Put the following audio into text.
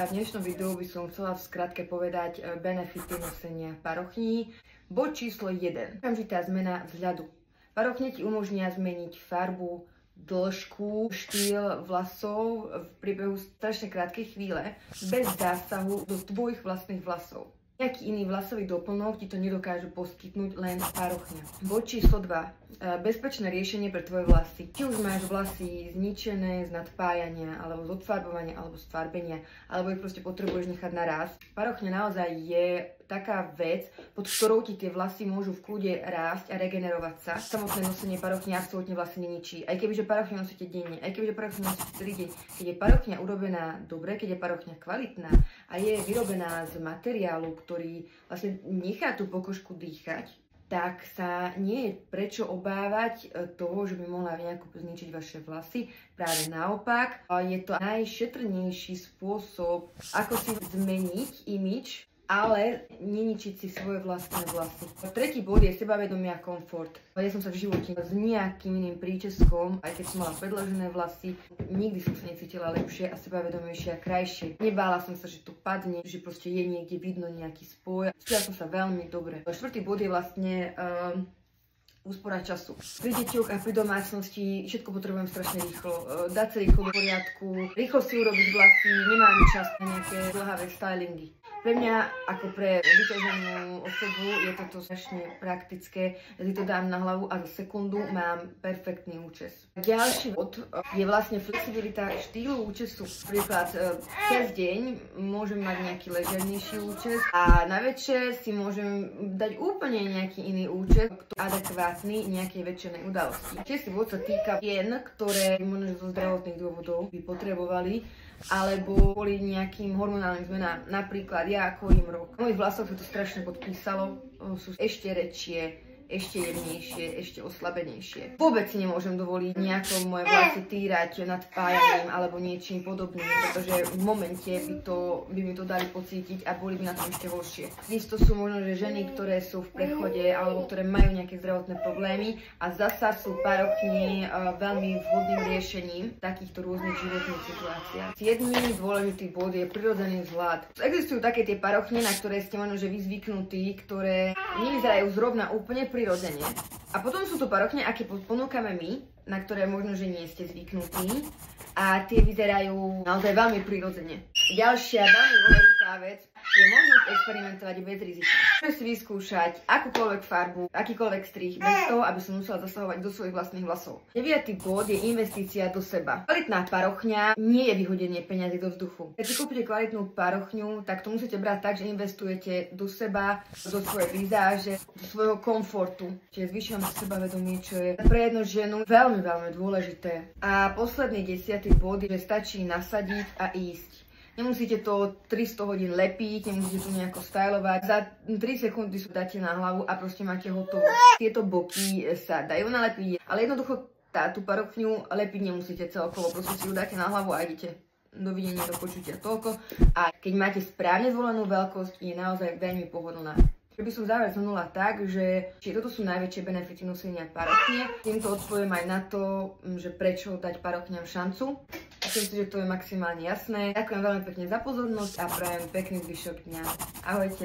A v dnešnom videu by som chcela v skratke povedať benefity nosenia parochní. Bod číslo 1. Okamžitá zmena vzhľadu. Parochne ti umožnia zmeniť farbu, dĺžku, štýl vlasov v priebehu strašne krátkej chvíle bez zásahu do tvojich vlastných vlasov. Nejaký iný vlasový doplnok ti to nedokážu poskytnúť len parochňa. Bod číslo 2. Bezpečné riešenie pre tvoje vlasy. Či už máš vlasy zničené z nadpájania, alebo z odfarbovania, alebo z farbenia, alebo ich proste potrebuješ nechať na rast. Parochňa naozaj je taká vec, pod ktorou ti tie vlasy môžu v kľude rásť a regenerovať sa. Samotné nosenie parochne absolútne vlasy neničí. Aj kebyže parochňu nosíte denne, aj kebyže parochňu nosíte celý deň. Keď je parochňa urobená dobre, keď je parochňa kvalitná a je vyrobená z materiálu, ktorý vlastne nechá tú pokožku dýchať, tak sa nie je prečo obávať toho, že by mohla nejako zničiť vaše vlasy. Práve naopak, je to najšetrnejší spôsob, ako si zmeniť imidž, ale neničiť si svoje vlastné vlasy. Tretí bod je sebavedomie a komfort. Ja som sa v živote s nejakým iným príčeskom, aj keď som mala predĺžené vlasy, nikdy som sa necítila lepšie a sebavedomejšie a krajšie. Nebála som sa, že to padne, že proste je niekde vidno nejaký spoj. Cítila som sa veľmi dobre. Štvrtý bod je vlastne úspora času. Pri deťoch a pri domácnosti všetko potrebujem strašne rýchlo. Dať sa rýchlo do poriadku, rýchlo si urobiť vlasy, nemám čas na nejaké dlhavé stylingy. Pre mňa, ako pre vyťaženú osobu, je toto strašne praktické. Ja si to dám na hlavu a za sekundu mám perfektný účes. Ďalší bod je vlastne flexibilita štýlu účesu. Napríklad cez deň môžem mať nejaký ležernejší účes a na večer si môžem dať úplne nejaký iný účes, adekvátny nejakej večernej udalosti. Čiestý bod sa týka žien, ktoré možno zo zdravotných dôvodov by potrebovali alebo kvôli nejakým hormonálnym zmenám. Napríklad ja ako im rok. V mojich vlasoch sa to strašne podpísalo, sú ešte rečie, ešte jemnejšie, ešte oslabenejšie. Vôbec si nemôžem dovoliť nejako moje vlasy týrať nadpájaním alebo niečím podobným, pretože v momente by mi to dali pocítiť a boli by na tom ešte horšie. Isto sú možno že ženy, ktoré sú v prechode alebo ktoré majú nejaké zdravotné problémy a zasa sú parochne veľmi vhodným riešením takýchto rôznych životných situáciách. 7. dôležitý bod je prirodzený vzhľad. Existujú také tie parochne, na ktoré ste možno že vy zvyknutí, ktoré nevyzerajú zrovna úplne prirodzene. A potom sú to parochne, aké ponúkame my, na ktoré možno, že nie ste zvyknutí a tie vyzerajú naozaj veľmi prirodzene. Ďalšia veľmi dôležitá vec je možnosť experimentovať bez rizika. Môžem si vyskúšať akúkoľvek farbu, akýkoľvek strih, bez toho, aby som musela zasahovať do svojich vlastných vlasov. 9. bod je investícia do seba. Kvalitná parochňa nie je vyhodenie peňazí do vzduchu. Keď si kúpite kvalitnú parochňu, tak to musíte brať tak, že investujete do seba, do svojej vizáže, do svojho komfortu. Čiže zvyšujeme sebavedomie, čo je pre jednu ženu veľmi, veľmi dôležité. A posledný 10. bod je, že stačí nasadiť a ísť. Nemusíte to 300 hodín lepiť, nemusíte to nejako stylovať. Za 3 sekundy si dáte na hlavu a proste máte hotovo. Tieto boky sa dajú nalepiť, ale jednoducho tú parochňu lepiť nemusíte celkovo. Proste si ju dáte na hlavu a idete. Dovidenia, do počutia, toľko. A keď máte správne zvolenú veľkosť, je naozaj veľmi pohodlná. Keby som záver zhrnula tak, že toto sú najväčšie benefity nosenia parochne. Týmto odpoviem aj na to, že prečo dať parochňam šancu. Myslím si, že to je maximálne jasné. Ďakujem veľmi pekne za pozornosť a prajem pekný zvyšok dňa. Ahojte.